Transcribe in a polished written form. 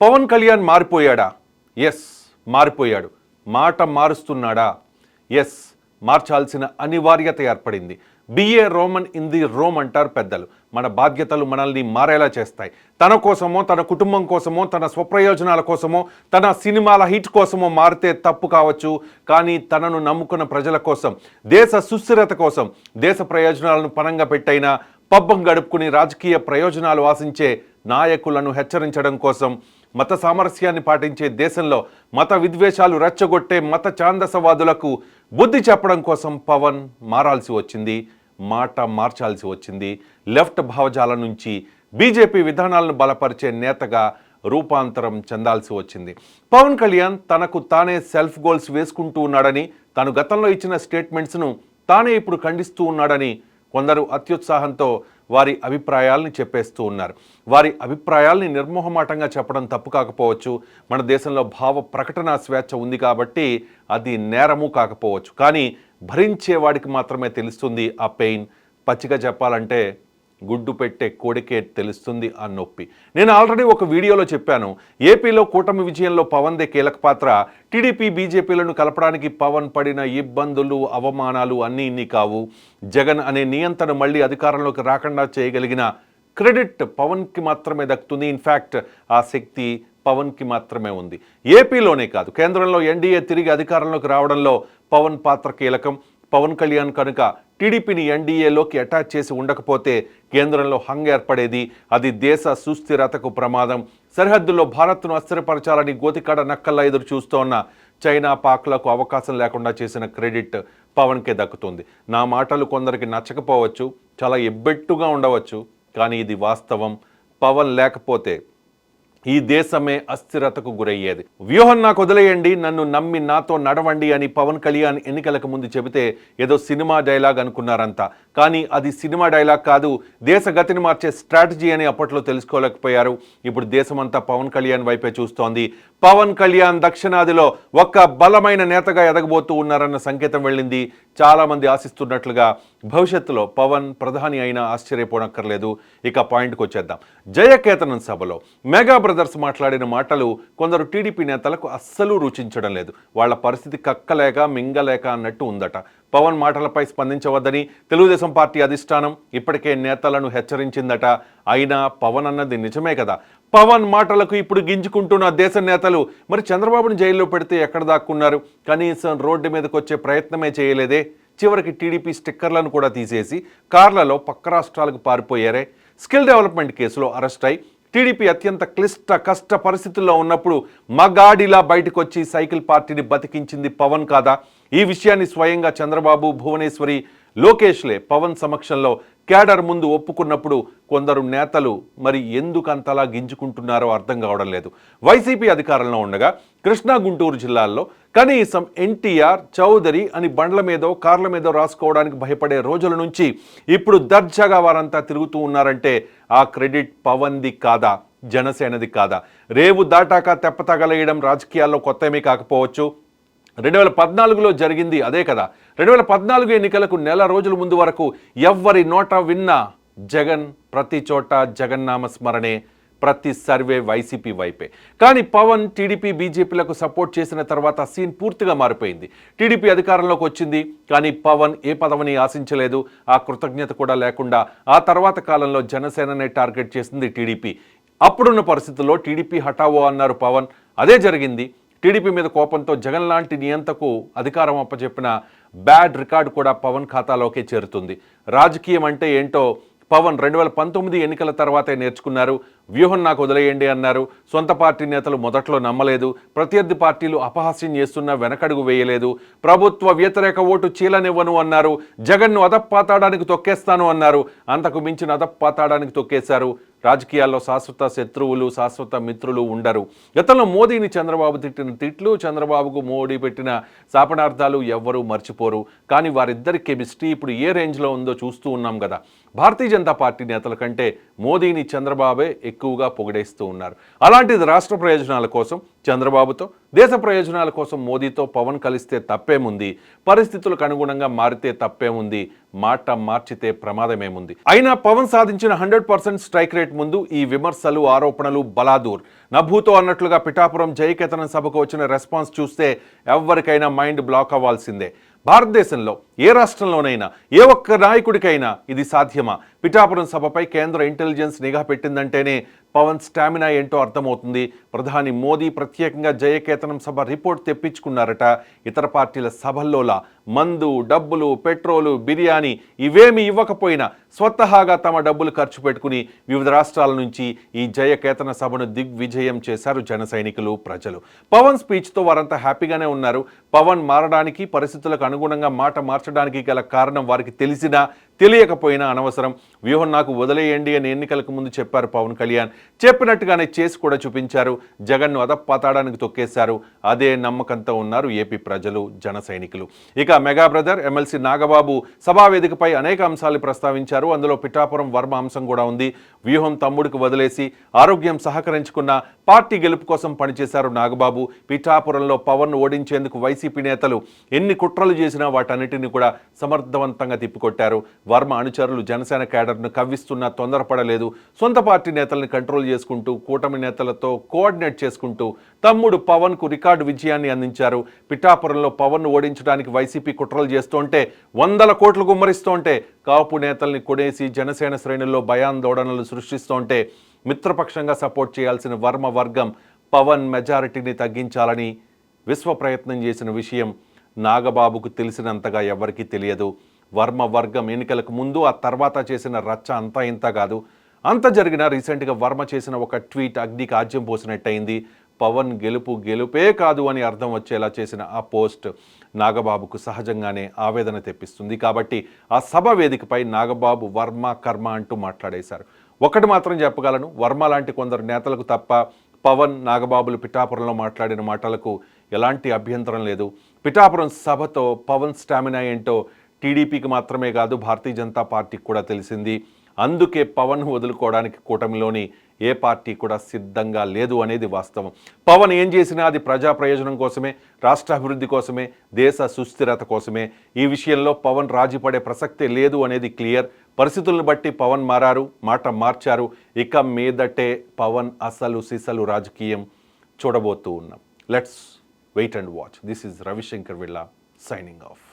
Pawan Kalyan మారిపోయాడా? Yes, మారిపోయాడు. మాట మారుస్తున్నాడా? Yes, మార్చాల్సిన అనివార్యత ఏర్పడింది. BA Roman in the Rome అంటారు పెద్దలు. మన బాధ్యతలు మనల్ని మారేలా చేస్తాయి. తన కోసమో, తన కుటుంబం కోసమో, తన స్వప్రయోజనాల కోసమో, తన సినిమాల హిట్ కోసమో మారితే తప్పు కావచ్చు. కానీ తనను నమ్ముకున్న ప్రజల కోసం, దేశ సుస్థిరత కోసం, దేశ ప్రయోజనాలను పణంగా పెట్టైనా పబ్బం గడుపుకుని రాజకీయ ప్రయోజనాలు ఆశించే నాయకులను హెచ్చరించడం కోసం, మత సామరస్యాన్ని పాటించే దేశంలో మత విద్వేషాలు రెచ్చగొట్టే మత ఛాందసవాదులకు బుద్ధి చెప్పడం కోసం పవన్ మారాల్సి వచ్చింది, మాట మార్చాల్సి వచ్చింది. లెఫ్ట్ భావజాల నుంచి బీజేపీ విధానాలను బలపరిచే నేతగా రూపాంతరం చెందాల్సి వచ్చింది. పవన్ కళ్యాణ్ తనకు తానే సెల్ఫ్ గోల్స్ వేసుకుంటూ ఉన్నాడని, తాను గతంలో ఇచ్చిన స్టేట్మెంట్స్ను తానే ఇప్పుడు ఖండిస్తూ ఉన్నాడని కొందరు అత్యుత్సాహంతో వారి అభిప్రాయాల్ని చెప్పేస్తూ ఉన్నారు. వారి అభిప్రాయాల్ని నిర్మోహమాటంగా చెప్పడం తప్పు కాకపోవచ్చు. మన దేశంలో భావ ప్రకటన స్వేచ్ఛ ఉంది కాబట్టి అది నేరము కాకపోవచ్చు. కానీ భరించేవాడికి మాత్రమే తెలుస్తుంది ఆ పెయిన్. పచ్చిగా చెప్పాలంటే గుడ్డు పెట్టే కోడికే తెలుస్తుంది ఆ నొప్పి. నేను ఆల్రెడీ ఒక వీడియోలో చెప్పాను, ఏపీలో కూటమి విజయంలో పవన్దే కీలక పాత్ర. టీడీపీ బీజేపీలను కలపడానికి పవన్ పడిన ఇబ్బందులు, అవమానాలు అన్నీ ఇన్ని కావు. జగన్ అనే నియంత్రణ మళ్ళీ అధికారంలోకి రాకుండా చేయగలిగిన క్రెడిట్ పవన్కి మాత్రమే దక్కుతుంది. ఇన్ఫ్యాక్ట్ ఆ శక్తి పవన్కి మాత్రమే ఉంది. ఏపీలోనే కాదు, కేంద్రంలో ఎన్డీఏ తిరిగి అధికారంలోకి రావడంలో పవన్ పాత్ర కీలకం. పవన్ కళ్యాణ్ కనుక టీడీపీని ఎన్డీఏలోకి అటాచ్ చేసి ఉండకపోతే కేంద్రంలో హంగ్ ఏర్పడేది. అది దేశ సుస్థిరతకు ప్రమాదం. సరిహద్దుల్లో భారత్ను అస్థిరపరచాలని గోతికాడ నక్కల్లా ఎదురు చూస్తోన్న చైనా, పాక్లకు అవకాశం లేకుండా చేసిన క్రెడిట్ పవన్కే దక్కుతుంది. నా మాటలు కొందరికి నచ్చకపోవచ్చు, చాలా ఎబ్బెట్టుగా ఉండవచ్చు, కానీ ఇది వాస్తవం. పవన్ లేకపోతే ఈ దేశమే అస్థిరతకు గురయ్యేది. వ్యూహం నాకు వదిలేయండి, నన్ను నమ్మి నాతో నడవండి అని పవన్ కళ్యాణ్ ఎన్నికలకు ముందు చెబితే ఏదో సినిమా డైలాగ్ అనుకున్నారంతా. కానీ అది సినిమా డైలాగ్ కాదు, దేశ గతిని మార్చే స్ట్రాటజీ అని అప్పట్లో తెలుసుకోలేకపోయారు. ఇప్పుడు దేశమంతా పవన్ కళ్యాణ్ వైపే చూస్తోంది. పవన్ కళ్యాణ్ దక్షిణాదిలో ఒక్క బలమైన నేతగా ఎదగబోతూ ఉన్నారన్న సంకేతం వెళ్ళింది. చాలామంది ఆశిస్తున్నట్లుగా భవిష్యత్తులో పవన్ ప్రధాని అయినా ఆశ్చర్యపోనక్కర్లేదు. ఇక పాయింట్కి వచ్చేద్దాం. జయకేతనం సభలో మెగా బ్రదర్స్ మాట్లాడిన మాటలు కొందరు టీడీపీ నేతలకు అస్సలు రుచించడం లేదు. వాళ్ళ పరిస్థితి కక్కలేక మింగలేక అన్నట్టు ఉందట. పవన్ మాటలపై స్పందించవద్దని తెలుగుదేశం పార్టీ అధిష్టానం ఇప్పటికే నేతలను హెచ్చరించిందట. అయినా పవన్ అన్నది నిజమే కదా. పవన్ మాటలకు ఇప్పుడు గింజుకుంటున్న దేశ నేతలు మరి చంద్రబాబును జైల్లో పెడితే ఎక్కడ దాక్కున్నారు? కనీసం రోడ్డు మీదకి వచ్చే ప్రయత్నమే చేయలేదే. చివరికి టీడీపీ స్టిక్కర్లను కూడా తీసేసి కార్లలో పక్క రాష్ట్రాలకు పారిపోయారే. స్కిల్ డెవలప్మెంట్ కేసులో అరెస్ట్ అయి టీడీపీ అత్యంత కష్ట పరిస్థితుల్లో ఉన్నప్పుడు మగాడిలా బయటకు వచ్చి సైకిల్ పార్టీని బతికించింది పవన్ కాదా? ఈ విషయాన్ని స్వయంగా చంద్రబాబు, భువనేశ్వరి, లోకేష్లే పవన్ సమక్షంలో క్యాడర్ ముందు ఒప్పుకున్నప్పుడు కొందరు నేతలు మరి ఎందుకు అంతలా గింజుకుంటున్నారో అర్థం కావడం లేదు. వైసీపీ అధికారంలో ఉండగా కృష్ణా, గుంటూరు జిల్లాల్లో కనీసం ఎన్టీఆర్, చౌదరి అని బండ్ల మీదో కార్ల మీదో రాసుకోవడానికి భయపడే రోజుల నుంచి ఇప్పుడు దర్జాగా వారంతా తిరుగుతూ ఉన్నారంటే ఆ క్రెడిట్ పవన్ది కాదా, జనసేనది కాదా? రేవు దాటాక తెప్పతగలేయడం రాజకీయాల్లో కొత్త ఏమీ కాకపోవచ్చు. 2014లో జరిగింది అదే కదా. 2014 ఎన్నికలకు నెల రోజుల ముందు వరకు ఎవ్వరి నోట విన్నా జగన్, ప్రతి చోట జగన్నామ స్మరణే, ప్రతి సర్వే వైసీపీ వైపే. కానీ పవన్ టీడీపీ, బీజేపీలకు సపోర్ట్ చేసిన తర్వాత సీన్ పూర్తిగా మారిపోయింది. టీడీపీ అధికారంలోకి వచ్చింది, కానీ పవన్ ఏ పదవిని ఆశించలేదు. ఆ కృతజ్ఞత కూడా లేకుండా ఆ తర్వాత కాలంలో జనసేననే టార్గెట్ చేసింది టీడీపీ. అప్పుడున్న పరిస్థితుల్లో టీడీపీ హఠావో అన్నారు పవన్. అదే జరిగింది. టీడీపీ మీద కోపంతో జగన్ లాంటి నియంతకు అధికారం అప్పచెప్పిన బ్యాడ్ రికార్డు కూడా పవన్ ఖాతాలోకే చేరుతుంది. రాజకీయం అంటే ఏంటో పవన్ 2019 ఎన్నికల తర్వాతే నేర్చుకున్నారు. వ్యూహం నాకు వదిలేయండి అన్నారు. సొంత పార్టీ నేతలు మొదట్లో నమ్మలేదు. ప్రత్యర్థి పార్టీలు అపహాస్యం చేస్తున్నా వెనకడుగు వేయలేదు. ప్రభుత్వ వ్యతిరేక ఓటు చీలనివ్వను అన్నారు. జగన్ను అదప్పాతాడానికి తొక్కేస్తాను అన్నారు. అంతకు మించిన అదప్పాతాడానికి తొక్కేశారు. రాజకీయాల్లో శాశ్వత శత్రువులు, శాశ్వత మిత్రులు ఉండరు. గతంలో మోదీని చంద్రబాబు తిట్టిన తిట్లు, చంద్రబాబుకు మోడీ పెట్టిన శాపనార్థాలు ఎవ్వరూ మర్చిపోరు. కానీ వారిద్దరి కెమిస్ట్రీ ఇప్పుడు ఏ రేంజ్లో ఉందో చూస్తూ ఉన్నాం కదా. భారతీయ జనతా పార్టీ నేతల కంటే మోదీని చంద్రబాబే ఎక్కువగా పొగిడేస్తూ ఉన్నారు. అలాంటిది రాష్ట్ర ప్రయోజనాల కోసం చంద్రబాబుతో, దేశ ప్రయోజనాల కోసం మోదీతో పవన్ కలిస్తే తప్పేముంది, పరిస్థితులకు అనుగుణంగా మారితే తప్పేముంది, మాట మార్చితే ప్రమాదమేముంది. అయినా పవన్ సాధించిన 100% స్ట్రైక్ రేట్ ముందు ఈ విమర్శలు, ఆరోపణలు బలాదూర్. నభూతో అన్నట్లుగా పిఠాపురం జయకేతనం సభకు వచ్చిన రెస్పాన్స్ చూస్తే ఎవరికైనా మైండ్ బ్లాక్ అవ్వాల్సిందే. భారతదేశంలో ఏ రాష్ట్రంలోనైనా ఏ ఒక్క నాయకుడికైనా ఇది సాధ్యమా? పిఠాపురం సభపై కేంద్ర ఇంటెలిజెన్స్ నిఘా పెట్టిందంటేనే పవన్ స్టామినా ఏంటో అర్థమవుతుంది. ప్రధాని మోదీ ప్రత్యేకంగా జయకేతనం సభ రిపోర్ట్ తెప్పించుకున్నారట. ఇతర పార్టీల సభల్లోలా మందు, డబ్బులు, పెట్రోలు, బిర్యానీ ఇవేమి ఇవ్వకపోయినా స్వతహాగా తమ డబ్బులు ఖర్చు పెట్టుకుని వివిధ రాష్ట్రాల నుంచి ఈ జయకేతన సభను దిగ్విజయం చేశారు జన సైనికులు, ప్రజలు. పవన్ స్పీచ్తో వారంతా హ్యాపీగానే ఉన్నారు. పవన్ మారడానికి, పరిస్థితులకు అనుగుణంగా మాట మార్చడానికి గల కారణం వారికి తెలిసినా తెలియకపోయినా అనవసరం. వ్యూహం నాకు వదిలేయండి అని ఎన్నికలకు ముందు చెప్పారు పవన్ కళ్యాణ్. చెప్పినట్టుగానే చేసి కూడా చూపించారు. జగన్ను అధపాతాడానికి తొక్కేశారు. అదే నమ్మకంతో ఉన్నారు ఏపీ ప్రజలు, జన సైనికులు. ఇక మెగా బ్రదర్ ఎమ్మెల్సీ నాగబాబు సభావేదికపై అనేక అంశాలు ప్రస్తావించారు. అందులో పిఠాపురం వర్మ అంశం కూడా ఉంది. వ్యూహం తమ్ముడికి వదిలేసి ఆరోగ్యం సహకరించుకున్న పార్టీ గెలుపు కోసం పనిచేశారు నాగబాబు. పిఠాపురంలో పవన్ ఓడించేందుకు వైసీపీ నేతలు ఎన్ని కుట్రలు చేసినా వాటన్నిటిని కూడా సమర్థవంతంగా తిప్పికొట్టారు. వర్మ అనుచరులు జనసేన క్యాడర్ను కవ్విస్తున్నా తొందరపడలేదు. సొంత పార్టీ నేతల్ని కంట్రోల్ చేసుకుంటూ, కూటమి నేతలతో కోఆర్డినేట్ చేసుకుంటూ తమ్ముడు పవన్కు రికార్డు విజయాన్ని అందించారు. పిఠాపురంలో పవన్ను ఓడించడానికి వైసీపీ కుట్రలు చేస్తుంటే, 100 కోట్లు గుమ్మరిస్తుంటే, కాపు నేతల్ని కొనేసి జనసేన శ్రేణుల్లో భయాందోళనలు సృష్టిస్తుంటే మిత్రపక్షంగా సపోర్ట్ చేయాల్సిన వర్మ వర్గం పవన్ మెజారిటీని తగ్గించాలని విశ్వ ప్రయత్నం చేసిన విషయం నాగబాబుకు తెలిసినంతగా ఎవరికీ తెలియదు. వర్మ వర్గం ఎన్నికలకు ముందు, ఆ తర్వాత చేసిన రచ్చ అంతా ఇంత కాదు. అంత జరిగిన రీసెంట్గా వర్మ చేసిన ఒక ట్వీట్ అగ్నికి ఆజ్యం పోసినట్టయింది. పవన్ గెలుపే కాదు అని అర్థం వచ్చేలా చేసిన ఆ పోస్ట్ నాగబాబుకు సహజంగానే ఆవేదన తెప్పిస్తుంది. కాబట్టి ఆ సభ వేదికపై నాగబాబు వర్మ కర్మ అంటూ మాట్లాడేశారు. ఒకటి మాత్రం చెప్పగలను, వర్మ లాంటి కొందరు నేతలకు తప్ప పవన్, నాగబాబులు పిఠాపురంలో మాట్లాడిన మాటలకు ఎలాంటి అభ్యంతరం లేదు. పిఠాపురం సభతో పవన్ స్టామినా ఏంటో టీడీపీకి మాత్రమే కాదు, భారతీయ జనతా పార్టీకి కూడా తెలిసింది. అందుకే పవన్ వదులుకోవడానికి కూటమిలోని ఏ పార్టీ కూడా సిద్ధంగా లేదు అనేది వాస్తవం. పవన్ ఏం చేసినా అది ప్రజా ప్రయోజనం కోసమే, రాష్ట్ర అభివృద్ధి కోసమే, దేశ సుస్థిరత కోసమే. ఈ విషయంలో పవన్ రాజీపడే ప్రసక్తే లేదు అనేది క్లియర్. పరిస్థితులను బట్టి పవన్ మారారు, మాట మార్చారు. ఇక మీదటే పవన్ అసలు సిసలు రాజకీయం చూడబోతూ ఉన్నాం. Let's wait and watch. This is Ravishankar Villa signing of.